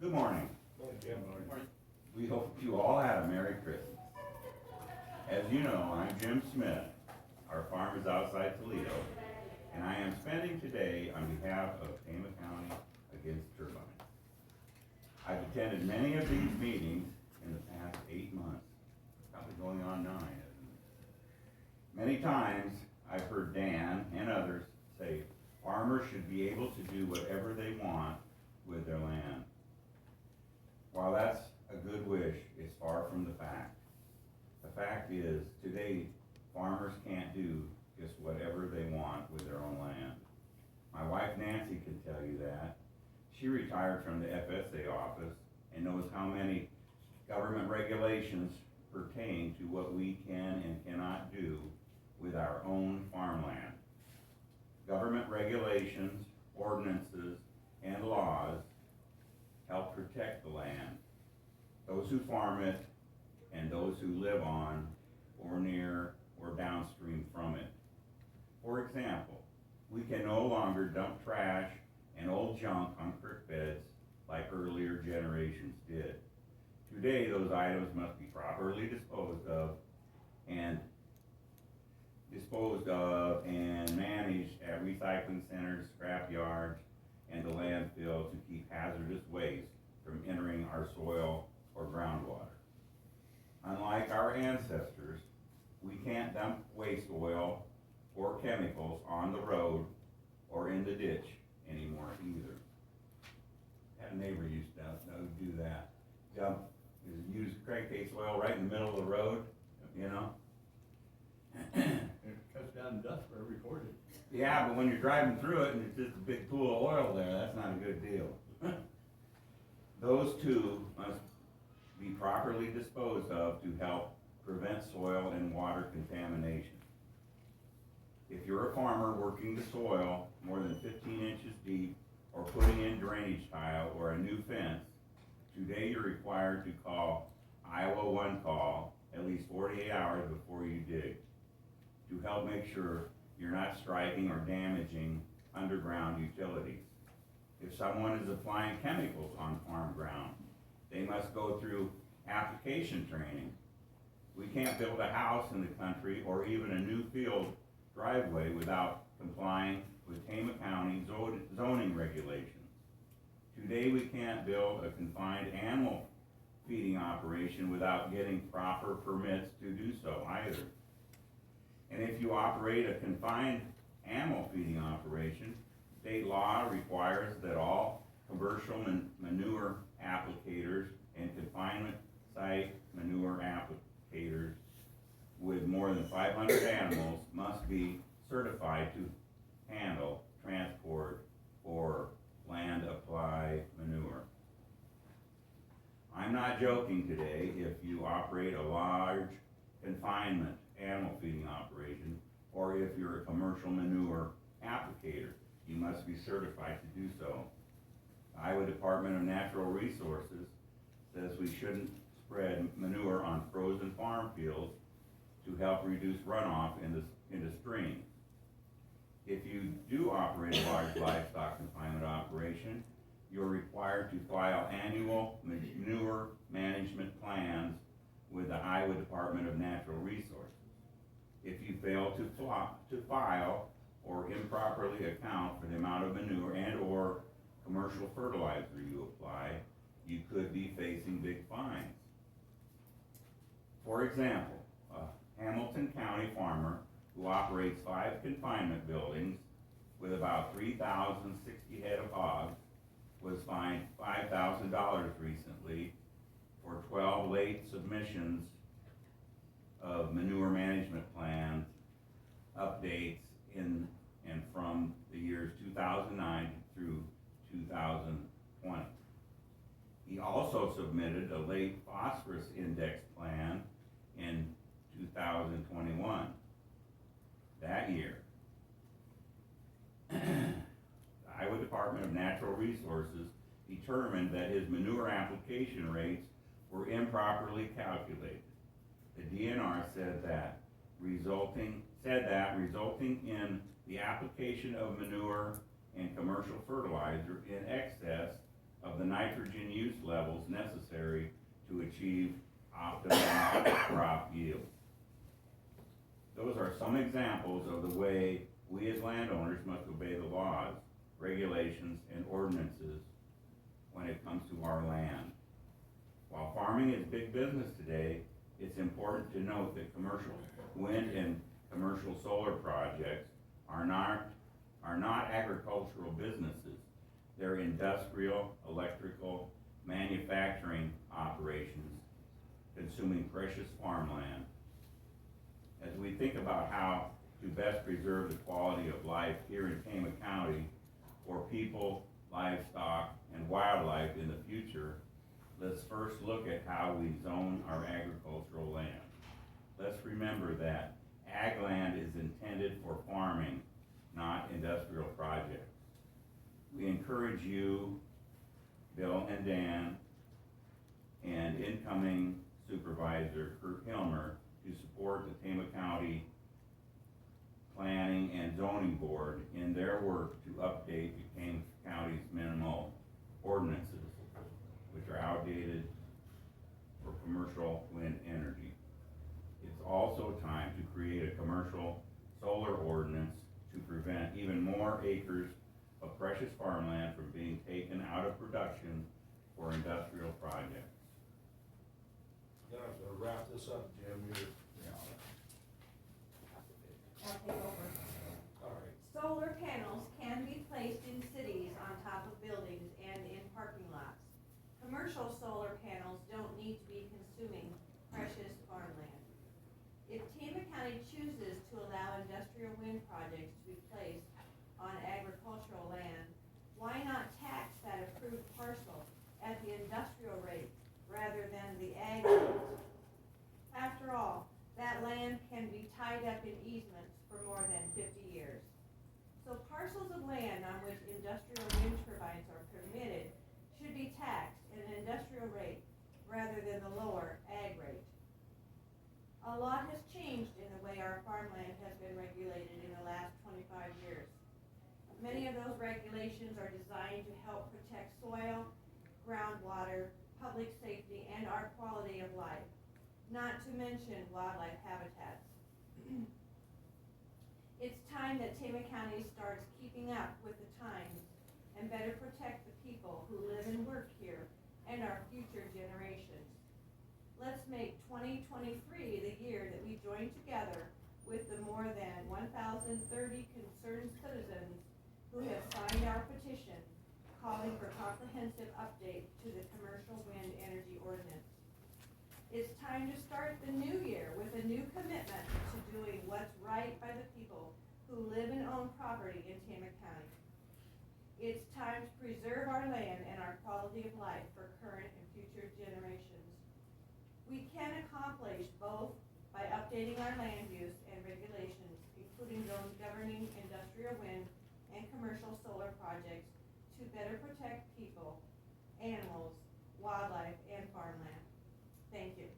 Good morning. We hope you all had a Merry Christmas. As you know, I'm Jim Smith. Our farm is outside Toledo, and I am spending today on behalf of Tama County Against Turbines. I've attended many of these meetings in the past 8 months, probably going on 9, isn't it? Many times I've heard Dan and others say farmers should be able to do whatever they want with their land. While that's a good wish, it's far from the fact. The fact is, today, farmers can't do just whatever they want with their own land. My wife Nancy can tell you that. She retired from the FSA office and knows how many government regulations pertain to what we can and cannot do with our own farmland. Government regulations, ordinances, and laws help protect the land, those who farm it, and those who live on or near or downstream from it. For example, we can no longer dump trash and old junk on creek beds like earlier generations did. Today, those items must be properly disposed of and managed at recycling centers, scrap yards, and the landfill to keep hazardous waste from entering our soil or groundwater. Unlike our ancestors, we can't dump waste oil or chemicals on the road or in the ditch anymore either. Had a neighbor used to do that. Use crankcase oil right in the middle of the road, you know? It cuts down dust for every 40. Yeah, but when you're driving through it and it's just a big pool of oil there, that's not a good deal. Those two must be properly disposed of to help prevent soil and water contamination. If you're a farmer working the soil more than 15 inches deep or putting in drainage tile or a new fence, today you're required to call Iowa One Call at least 48 hours before you dig to help make sure you're not striking or damaging underground utilities. If someone is applying chemicals on farm ground, they must go through application training. We can't build a house in the country or even a new field driveway without complying with Tama County zoning regulations. Today we can't build a confined animal feeding operation without getting proper permits to do so either. And if you operate a confined animal feeding operation, state law requires that all commercial manure applicators and confinement site manure applicators with more than 500 animals must be certified to handle, transport, or land apply manure. I'm not joking today. If you operate a large confinement animal feeding operation, or if you're a commercial manure applicator, you must be certified to do so. The Iowa Department of Natural Resources says we shouldn't spread manure on frozen farm fields to help reduce runoff into streams. If you do operate a large livestock confinement operation, you're required to file annual manure management plans with the Iowa Department of Natural Resources. If you fail to file or improperly account for the amount of manure and or commercial fertilizer you apply, you could be facing big fines. For example, a Hamilton County farmer who operates 5 confinement buildings with about 3,060 head of hogs was fined $5,000 recently for 12 late submissions of manure management plans updates in and from the years 2009 through 2020. He also submitted a late phosphorus index plan in 2021, that year. The Iowa Department of Natural Resources determined that his manure application rates were improperly calculated. The DNR said that resulting in the application of manure and commercial fertilizer in excess of the nitrogen use levels necessary to achieve optimum crop yield. Those are some examples of the way we as landowners must obey the laws, regulations, and ordinances when it comes to our land. While farming is big business today, it's important to note that commercial wind and commercial solar projects are not agricultural businesses. They're industrial, electrical, manufacturing operations consuming precious farmland. As we think about how to best preserve the quality of life here in Tama County for people, livestock, and wildlife in the future, let's first look at how we zone our agricultural land. Let's remember that ag land is intended for farming, not industrial projects. We encourage you, Bill and Dan, and incoming Supervisor Kurt Hilmer to support the Tama County Planning and Zoning Board in their work to update the Tama County's minimal ordinances, which are outdated for commercial wind energy. It's also time to create a commercial solar ordinance to prevent even more acres of precious farmland from being taken out of production for industrial projects. You're gonna have to wrap this up, Jim, I'll take over. alright. Solar panels can be placed in cities on top of buildings and in parking lots. Commercial solar panels don't need to be consuming precious farmland. If Tama County chooses to allow industrial wind projects to be placed on agricultural land, why not tax that approved parcel at the industrial rate rather than the ag rate? After all, that land can be tied up in easements for more than 50 years. So parcels of land on which industrial wind turbines are permitted should be taxed at an industrial rate rather than the lower ag rate. A lot has changed in the way our farmland has been regulated in the last 25 years. Many of those regulations are designed to help protect soil, groundwater, public safety, and our quality of life, not to mention wildlife habitats. It's time that Tama County starts keeping up with the times and better protect the people who live and work here and our future generations. Let's make 2023 the year that we join together with the more than 1,030 concerned citizens who have signed our petition calling for comprehensive update to the commercial wind energy ordinance. It's time to start the new year with a new commitment to doing what's right by the people who live and own property in Tama County. It's time to preserve our land and our quality of life for current and future generations. We can accomplish both by updating our land use and regulations, including those governing industrial wind and commercial solar projects, to better protect people, animals, wildlife, and farmland. Thank you.